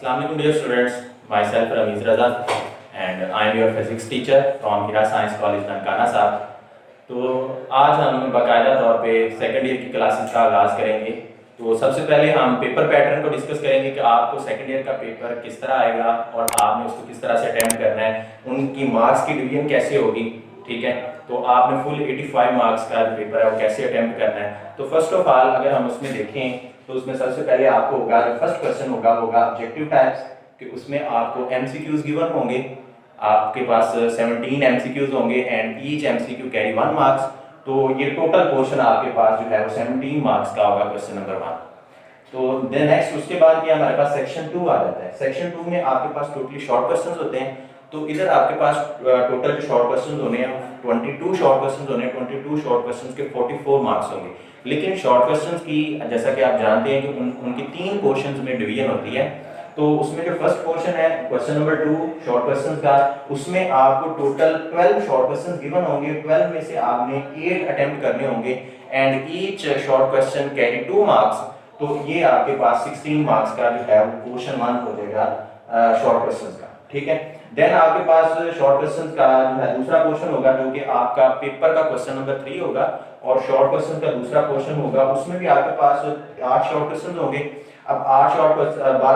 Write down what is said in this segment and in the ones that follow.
Assalamu alaikum dear students, myself Ramiz Raza and I am your physics teacher from Hira Science College Nankana साहब। तो आज हम बाकायदा तौर पे सेकंड ईयर की क्लासेस का आगाज़ करेंगे। तो सबसे पहले हम पेपर पैटर्न को डिस्कस करेंगे कि आपको सेकंड ईयर का पेपर किस तरह आएगा और आपने उसको किस तरह से अटेम्प्ट करना है, उनकी मार्क्स की डिवीजन कैसे होगी। ठीक है, तो आपने फुल 85 मार्क्स का जो पेपर है वो कैसे अटेम्प्ट करना है। तो फर्स्ट ऑफ ऑल अगर हम उसमें देखें तो उसमें सबसे पहले आपको होगा जो फर्स्ट क्वेश्चन होगा ऑब्जेक्टिव टाइप्स, कि उसमें आपको एमसीक्यूज गिवन होंगे। आपके पास 17 एमसीक्यूज होंगे and each MCQ carry 1 marks. तो ये टोटल पोर्शन आपके पास जो है वो 17 मार्क्स का होगा क्वेश्चन नंबर 1। तो देन नेक्स्ट उसके बाद क्या हमारे पास सेक्शन 2 आ जाता है। सेक्शन 2 में आपके पास टोटली शॉर्ट क्वेश्चंस होते हैं। तो इधर आपके पास टोटल जो शॉर्ट क्वेश्चंस होने हैं 22 शॉर्ट क्वेश्चंस होने हैं। 22 शॉर्ट क्वेश्चंस के 44 मार्क्स होंगे। लेकिन शॉर्ट क्वेश्चंस की जैसा कि आप जानते हैं कि उनकी 3 पोर्शंस में डिवीजन होती है। तो उसमें जो फर्स्ट पोर्शन है क्वेश्चन नंबर 2 शॉर्ट क्वेश्चंस का, उसमें आपको टोटल 12 शॉर्ट क्वेश्चंस गिवन होंगे। 12 में से आपने 8 अटेम्प्ट करने होंगे and each short question carry 2 marks. तो ये आपके पास 16 मार्क्स का जो है वो पोर्शन 1 हो जाएगा शॉर्ट क्वेश्चंस का। ठीक है, देन आपके पास शॉर्ट क्वेश्चंस का जो है दूसरा पोर्शन होगा जो कि आपका पेपर का क्वेश्चन नंबर 3 होगा और शॉर्ट क्वेश्चन का दूसरा पोर्शन होगा। उसमें भी आपके पास 8 शॉर्ट क्वेश्चन होंगे। अब 12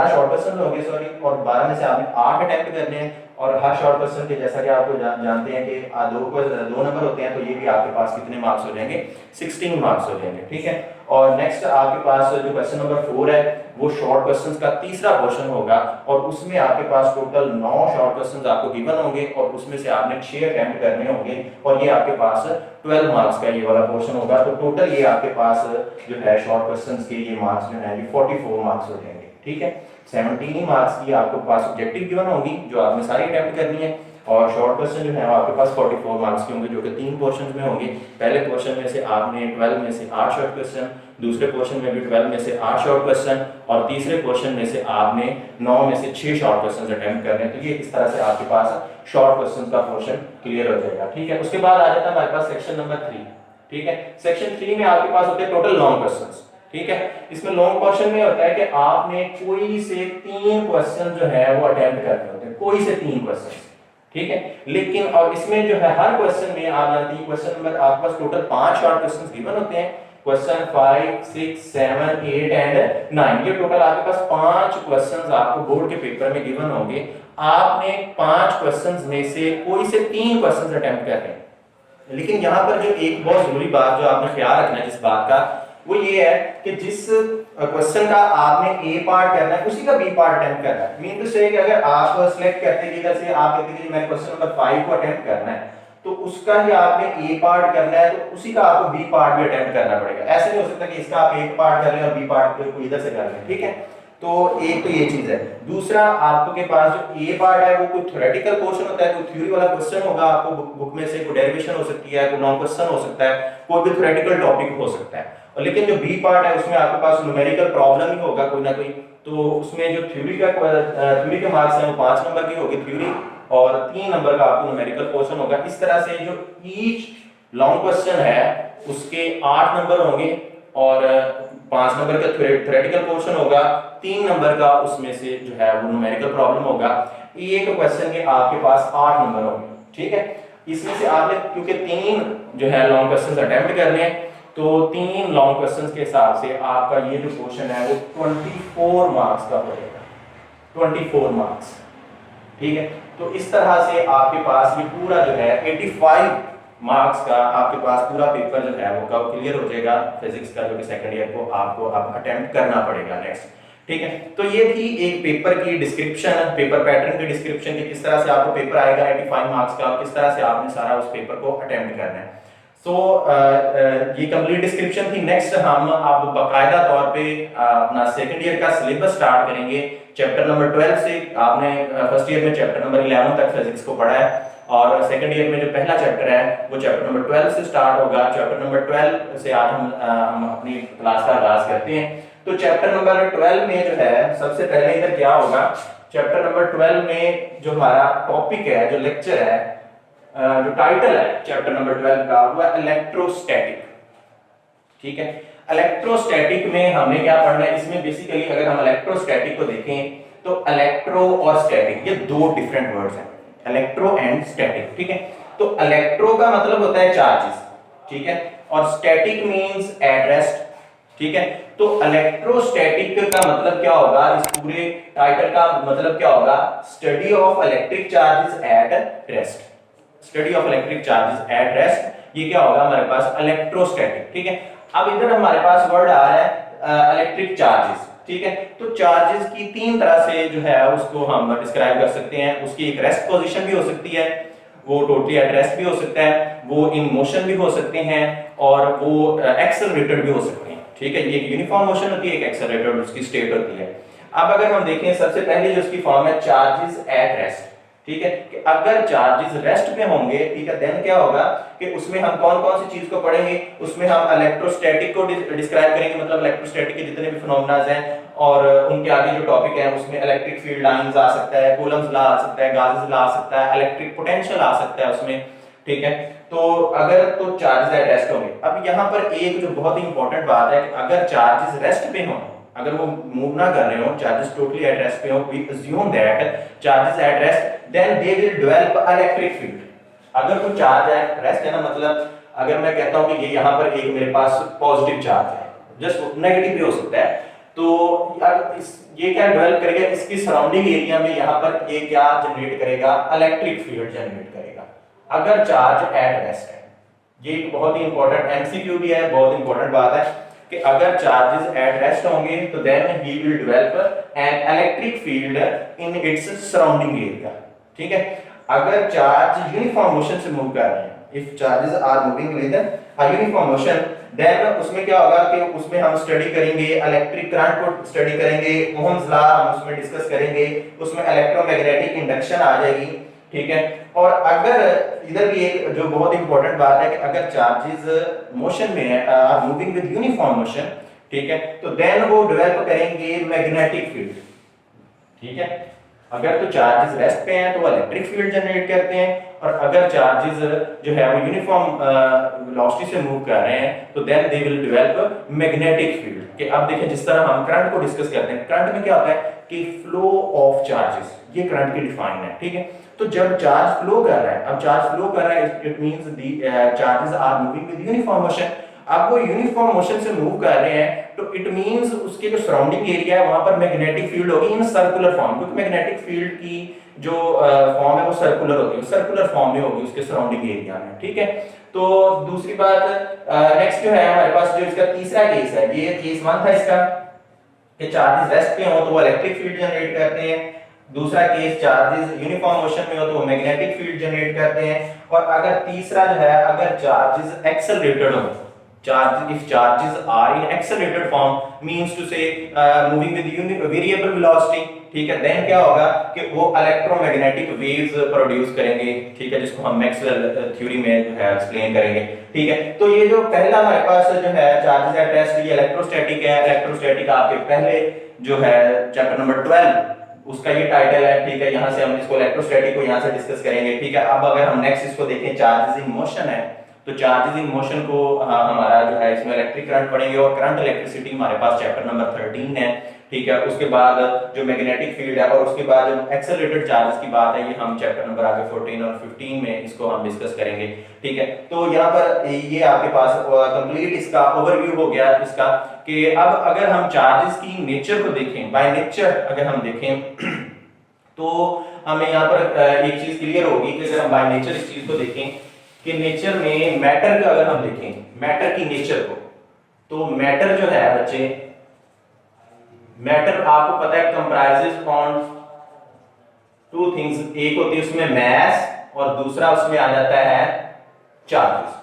शॉर्ट क्वेश्चन होंगे सॉरी, और 12 में से आपने 8 अटेम्प्ट करने हैं और हर शॉर्ट क्वेश्चन के जैसा कि आपको जानते हैं कि दो नंबर होते हैं। तो ये भी आपके पास कितने मार्क्स हो जाएंगे, 16 मार्क्स हो जाएंगे। ठीक है, और नेक्स्ट आपके पास जो क्वेश्चन नंबर 4 है वो शॉर्ट क्वेश्चंस का तीसरा पोर्शन होगा और उसमें आपके पास टोटल 9 शॉर्ट क्वेश्चंस आपको गिवन होंगे और उसमें से आपने 6 अटेम्प्ट करने होंगे और ये आपके पास 12 मार्क्स का ये वाला पोर्शन होगा। तो टोटल ये आपके पास जो है शॉर्ट क्वेश्चंस के ये मार्क्स जो है ये 44 मार्क्स हो जाएंगे। ठीक है, 17 मार्क्स की आपके पास ऑब्जेक्टिव गिवन होगी जो आपने सारी अटेम्प्ट करनी है और शॉर्ट क्वेश्चन जो है आपके पास 44 मार्क्स के होंगे जो कि 3 पोर्शंस में होंगे। पहले पोर्शन में से आपने 12 में से 8 शॉर्ट क्वेश्चन, दूसरे पोर्शन में भी 12 में से 8 शॉर्ट क्वेश्चन और तीसरे पोर्शन में से आपने 9 में से 6 शॉर्ट क्वेश्चंस अटेम्प्ट करने हैं। तो ये इस तरह से आपके पास शॉर्ट क्वेश्चंस का पोर्शन क्लियर हो जाएगा। ठीक है, उसके बाद आ जाता है हमारे पास सेक्शन नंबर 3। ठीक है, सेक्शन 3 में आपके पास होते हैं टोटल लॉन्ग क्वेश्चंस। ठीक है, इसमें लॉन्ग क्वेश्चन में होता है कि आपने कोई से 3 क्वेश्चन जो है वो अटेम्प्ट करने होते हैं, कोई से 3 क्वेश्चन। ठीक है, लेकिन और इसमें जो है हर क्वेश्चन में आप जानते हैं क्वेश्चन नंबर आपके पास टोटल 5 शॉर्ट क्वेश्चंस गिवन होते हैं। क्वेश्चन 5, 6, 7, 8 एंड 9, ये टोटल आपके पास 5 क्वेश्चंस आपको बोर्ड के पेपर में गिवन होंगे। आपने 5 क्वेश्चंस में से कोई से 3 क्वेश्चंस अटेम्प्ट करने हैं। लेकिन यहाँ पर जो एक बहुत जरूरी बात जो आपने ख्याल रखना है इस बात का वो ये है कि जिस क्वेश्चन का आपने ए पार्ट करना है उसी का बी पार्ट अटेम्प्ट करना है। मीन टू से कि अगर आप सिलेक्ट करते हैं इधर से आप कहते हैं कि मैंने क्वेश्चन नंबर 5 को अटेम्प्ट करना है तो उसका ही आपने ए पार्ट करना है तो उसी का आपको बी पार्ट भी अटेम्प्ट करना पड़ेगा। ऐसे नहीं हो सकता कि इसका आप एक पार्ट कर लें और बी पार्ट को इधर से कर लें। ठीक है, तो एक तो ये चीज है। दूसरा आपके पास जो ए पार्ट है वो कोई थ्योरेटिकल पोर्शन होता है, कोई थ्योरी वाला क्वेश्चन होगा आपको बुक में से, कोई डेरिवेशन हो सकती है, कोई नॉन क्वेश्चन हो सकता है, कोई भी थ्योरेटिकल टॉपिक हो सकता है। और लेकिन जो बी पार्ट है उसमें आपके पास न्यूमेरिकल प्रॉब्लम ही होगा कोई ना कोई। तो उसमें जो थ्योरी के मार्क्स हैं वो 5 नंबर की होगी थ्योरी और 3 नंबर का आपको न्यूमेरिकल पोर्शन होगा। इस तरह से जो ईच लॉन्ग क्वेश्चन है उसके 8 नंबर होंगे और 5 नंबर का थ्योरेटिकल पोर्शन होगा, 3 नंबर का उसमें से जो है वो न्यूमेरिकल प्रॉब्लम होगा। एक क्वेश्चन के आपके पास 8 नंबर होंगे। ठीक है, इसमें से आपने क्योंकि 3 जो है लॉन्ग क्वेश्चंस अटेम्प्ट करने हैं तो 3 लॉन्ग क्वेश्चंस के हिसाब से आपका ये जो क्वेश्चन है वो 24 मार्क्स का हो जाएगा, 24 मार्क्स। ठीक है, तो इस तरह से आपके पास ये पूरा जो है 85 मार्क्स का आपके पास पूरा पेपर जो है वो कब क्लियर हो जाएगा फिजिक्स का, जो कि सेकंड ईयर को आपको अब अटेम्प्ट करना पड़ेगा नेक्स्ट। ठीक है, तो ये थी एक पेपर की डिस्क्रिप्शन, पेपर पैटर्न की डिस्क्रिप्शन कि किस तरह से आपको पेपर आएगा 85 मार्क्स का और किस तरह से आपने सारा उस पेपर को अटेम्प्ट करना है। तो ये कंप्लीट डिस्क्रिप्शन थी। नेक्स्ट हम अब बाकायदा तौर पे अपना सेकंड ईयर का सिलेबस स्टार्ट करेंगे चैप्टर नंबर 12 से। आपने फर्स्ट ईयर में चैप्टर नंबर 11 तक फिजिक्स को पढ़ा है और सेकंड ईयर में जो पहला चैप्टर है वो चैप्टर नंबर 12 से स्टार्ट होगा। चैप्टर नंबर 12 से आज हम अपनी क्लास का आगाज करते हैं। तो चैप्टर नंबर 12 में जो है सबसे पहले इधर क्या होगा, चैप्टर नंबर 12 में जो हमारा टॉपिक है, जो लेक्चर है, जो टाइटल है चैप्टर नंबर 12 का वो है इलेक्ट्रोस्टैटिक। ठीक है, इलेक्ट्रोस्टैटिक में हमने क्या पढ़ना है, इसमें बेसिकली अगर हम इलेक्ट्रोस्टैटिक को देखें तो इलेक्ट्रो और स्टैटिक ये दो डिफरेंट वर्ड्स हैं, इलेक्ट्रो एंड स्टैटिक, ठीक है। तो इलेक्ट्रो का मतलब होता है चार्जेस, ठीक है, और स्टैटिक मींस एट रेस्ट, ठीक है। तो इलेक्ट्रोस्टैटिक का मतलब क्या होगा, इस पूरे टाइटल का मतलब क्या होगा, study of electric charges at rest, study of electric charges at rest, ये क्या होगा हमारे पास इलेक्ट्रोस्टैटिक, ठीक है। अब इधर हमारे पास वर्ड आ रहा है इलेक्ट्रिक चार्जेस, ठीक है। तो चार्जेस की तीन तरह से जो है उसको हम डिस्क्राइब कर सकते हैं, उसकी एक रेस्ट पोजीशन भी हो सकती है, वो टोटली एट रेस्ट भी हो सकता है, वो इन मोशन भी हो सकते हैं, और वो एक्सेलरेटेड भी हो सकते हैं, ठीक है। ये एक यूनिफॉर्म मोशन होती है, एक एक्सेलरेटेड उसकी स्टेट होती है। अब अगर हम देखें सबसे पहले जो उसकी फॉर्म है चार्जेस एट रेस्ट, ठीक है, कि अगर चार्जेस रेस्ट पे होंगे, ठीक है, देन क्या होगा कि उसमें हम कौन कौन सी चीज को पढ़ेंगे, उसमें हम इलेक्ट्रोस्टैटिक को डिस्क्राइब करेंगे, मतलब इलेक्ट्रोस्टैटिक के जितने भी फिनोमेना हैं और उनके आगे जो टॉपिक है उसमें इलेक्ट्रिक फील्ड लाइंस आ सकता है, कूलम्स लॉ आ सकता है, गाउस लॉ आ सकता है, इलेक्ट्रिक पोटेंशियल आ सकता है उसमें, ठीक है। तो अगर तो चार्जेस एट रेस्ट होंगे। अब यहाँ पर एक जो बहुत ही इंपॉर्टेंट बात है कि अगर चार्जेस रेस्ट पे हों, अगर वो मूव ना कर रहे हो, चार्जेस टोटली एट रेस्ट पे हो, we assume that charges at rest then they will develop electric field. अगर कोई चार्ज एट रेस्ट है ना, मतलब अगर मैं कहता हूं कि ये यहां पर एक मेरे पास पॉजिटिव चार्ज है, जस्ट नेगेटिव भी हो सकता है, तो ये क्या डेवलप करेगा, इसकी सराउंडिंग एरिया में यहां पर ये क्या जनरेट करेगा, इलेक्ट्रिक फील्ड जनरेट करेगा, अगर चार्ज एट रेस्ट है। ये एक बहुत ही इंपॉर्टेंट एमसीक्यू भी है, बहुत इंपॉर्टेंट बात है कि अगर चार्जेस एट रेस्ट होंगे तो then he will develop an electric field in its surrounding area, ठीक है। अगर चार्ज यूनिफॉर्म मोशन से मूव कर रहे हैं, if charges are moving with a uniform motion, then उसमें क्या होगा कि उसमें हम स्टडी करेंगे इलेक्ट्रिक करंट को स्टडी करेंगे, ओहम्स लॉ हम उसमें डिस्कस करेंगे, उसमें इलेक्ट्रोमैग्नेटिक इंडक्शन आ जाएगी, ठीक है। और अगर इधर भी एक जो बहुत इंपॉर्टेंट बात है कि अगर चार्जेस मोशन में है, are moving with uniform motion, ठीक है, तो देन वो डेवलप करेंगे मैग्नेटिक फील्ड, ठीक है। अगर तो चार्जेस रेस्ट पे हैं तो वो इलेक्ट्रिक फील्ड जनरेट करते हैं, और अगर चार्जेस जो है वो यूनिफॉर्म वेलोसिटी से मूव कर रहे हैं तो then they will develop magnetic field. कि अब देखें जिस तरह हम करंट को डिस्कस करते हैं, करंट में क्या होता है कि फ्लो ऑफ चार्जेस, ये करंट की डिफाइन है, ठीक है। तो जब चार्ज फ्लो कर रहा है, अब चार्ज फ्लो कर रहा है, it means the charges are moving with uniform motion. अब वो यूनिफॉर्म मोशन से मूव कर रहे हैं तो इट मींस उसके जो सराउंडिंग एरिया है वहां पर मैग्नेटिक फील्ड होगी इन सर्कुलर फॉर्म, क्योंकि मैग्नेटिक फील्ड की जो फॉर्म है वो सर्कुलर होती है, सर्कुलर फॉर्म में होगी उसके सराउंडिंग एरिया में, ठीक है। तो दूसरी बात नेक्स्ट जो है हमारे पास जो इसका तीसरा केस है, ये केस 1 था इसका कि चार्जेस रेस्ट पे हो तो वो इलेक्ट्रिक फील्ड जनरेट करते हैं, दूसरा केस चार्जेस यूनिफॉर्म मोशन में हो तो वो मैग्नेटिक फील्ड जनरेट करते हैं, और अगर तीसरा जो है अगर चार्जेस एक्सेलरेटेड हो, if charges are in accelerated form means to say moving with variable velocity, ठीक है, देन क्या होगा कि वो इलेक्ट्रोमैग्नेटिक वेव्स प्रोड्यूस करेंगे, ठीक है, जिसको हम मैक्सवेल थ्योरी में जो है एक्सप्लेन करेंगे, ठीक है। तो ये जो पहला हमारे पास जो है चार्जेस एट रेस्ट, ये इलेक्ट्रोस्टैटिक है। इलेक्ट्रोस्टैटिक आपके पहले जो है चैप्टर नंबर 12 उसका ये टाइटल है, ठीक है। यहाँ से हम इसको इलेक्ट्रोस्टैटिक को यहाँ से डिस्कस करेंगे, ठीक है। अब अगर हम नेक्स्ट इसको देखें चार्जेस इन मोशन है, तो चार्जेस इन मोशन को हमारा जो है इसमें इलेक्ट्रिक करंट पढ़ेंगे, और करंट इलेक्ट्रिसिटी हमारे पास चैप्टर नंबर 13 है, ठीक है। उसके बाद जो मैग्नेटिक फील्ड है, और उसके बाद जो एक्सेलरेटेड चार्जेस की बात है ये हम चैप्टर नंबर आगे 14 और 15 में इसको हम डिस्कस करेंगे, ठीक है। तो यहाँ पर ये आपके पास कंप्लीट इसका ओवरव्यू हो गया इसका, कि अब अगर हम चार्जेस की नेचर को देखें, बाय नेचर अगर हम देखें तो हमें यहाँ पर एक चीज क्लियर होगी कि अगर हम बाय नेचर इस चीज को देखें कि नेचर में मैटर का अगर हम देखें, मैटर की नेचर को, तो मैटर जो है बच्चे, मैटर आपको पता है कंप्राइजेस ऑन टू थिंग्स, एक होती है उसमें मैस और दूसरा उसमें आ जाता है चार्जेस,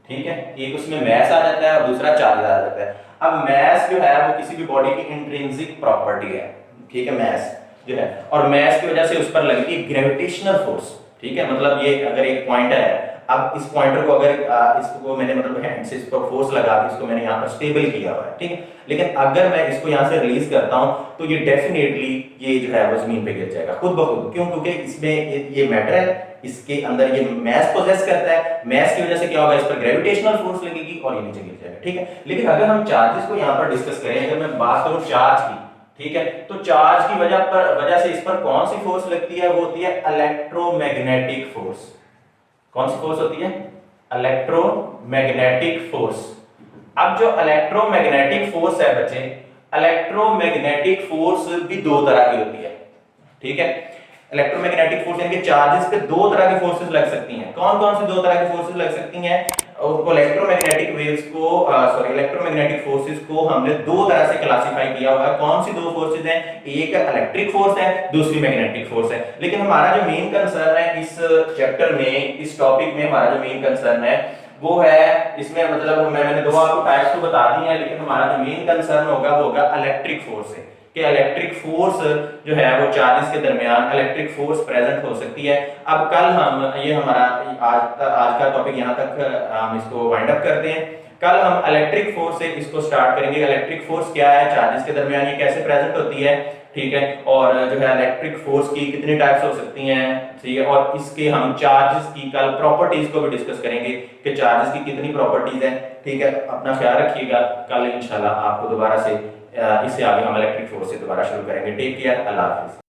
ठीक है। एक उसमें मैस आ जाता है और दूसरा चार्ज आ जाता है। अब मैस जो है वो किसी भी बॉडी की इंट्रिंसिक प्रॉपर्टी है, ठीक है, मैस जो है, और मैस की वजह से उस पर लगेगी ग्रेविटेशनल फोर्स, ठीक है। मतलब ये अगर एक पॉइंटर है, अब इस पॉइंटर को अगर इसको मैंने मतलब हैंड से इस पर फोर्स लगा के इसको मैंने यहाँ पर स्टेबल किया हुआ है, ठीक है, लेकिन अगर मैं इसको यहाँ से रिलीज करता हूँ तो ये डेफिनेटली ये जो है वो जमीन पे गिर जाएगा खुद ब खुद। क्यों? क्योंकि इसमें ये मैटर है, इसके अंदर ये मैस पोजेस करता है, मैस की वजह से क्या होगा, इस पर ग्रेविटेशनल फोर्स लगेगी और ये नीचे गिर जाएगा, ठीक है। लेकिन अगर हम चार्जेस को यहाँ पर डिस्कस करें, अगर मैं बात करूँ चार्ज की, ठीक है। तो चार्ज की वजह से इस पर कौन सी फोर्स लगती है, वो होती है इलेक्ट्रोमैग्नेटिक फोर्स। कौन सी फोर्स होती है? Electromagnetic force. अब जो इलेक्ट्रोमैग्नेटिक फोर्स है बच्चे, इलेक्ट्रोमैग्नेटिक फोर्स भी दो तरह की होती है, ठीक है। इलेक्ट्रोमैग्नेटिक फोर्स यानी कि चार्जेस पे दो तरह की फोर्सेस लग सकती हैं। कौन कौन सी दो तरह की फोर्सेस लग सकती हैं? उनको इलेक्ट्रोमैग्नेटिक वेव्स को इलेक्ट्रोमैग्नेटिक फोर्सेस को हमने दो तरह से क्लासिफाई किया हुआ है। कौन सी दो फोर्सेस हैं? एक इलेक्ट्रिक फोर्स है, दूसरी मैग्नेटिक फोर्स है। लेकिन हमारा जो मेन कंसर्न है इस चैप्टर में, इस टॉपिक में हमारा जो मेन कंसर्न है वो है, इसमें मतलब मैंने दो आपको टाइप्स तो बता दी है, लेकिन हमारा जो मेन कंसर्न होगा वो होगा इलेक्ट्रिक फोर्स से, कि इलेक्ट्रिक फोर्स जो है वो चार्जेस के दरमियान इलेक्ट्रिक फोर्स प्रेजेंट हो सकती है। अब कल हम ये हमारा आज का टॉपिक यहाँ तक हम इसको वाइंड अप करते हैं। कल हम इलेक्ट्रिक फोर्स से इसको स्टार्ट करेंगे। इलेक्ट्रिक फोर्स क्या है, चार्जेस के दरमियान ये कैसे प्रेजेंट होती है, ठीक है, और जो है इलेक्ट्रिक फोर्स की कितनी टाइप्स हो सकती हैं, ठीक है, और इसके हम चार्जेस की कल प्रॉपर्टीज को भी डिस्कस करेंगे कि चार्जेस की कितनी प्रॉपर्टीज हैं, ठीक है। अपना ख्याल रखिएगा। कल इंशाल्लाह आपको दोबारा से इससे आगे हम इलेक्ट्रिक फोर्स से दोबारा शुरू करेंगे। टेक केयर, अल्लाह हाफिज।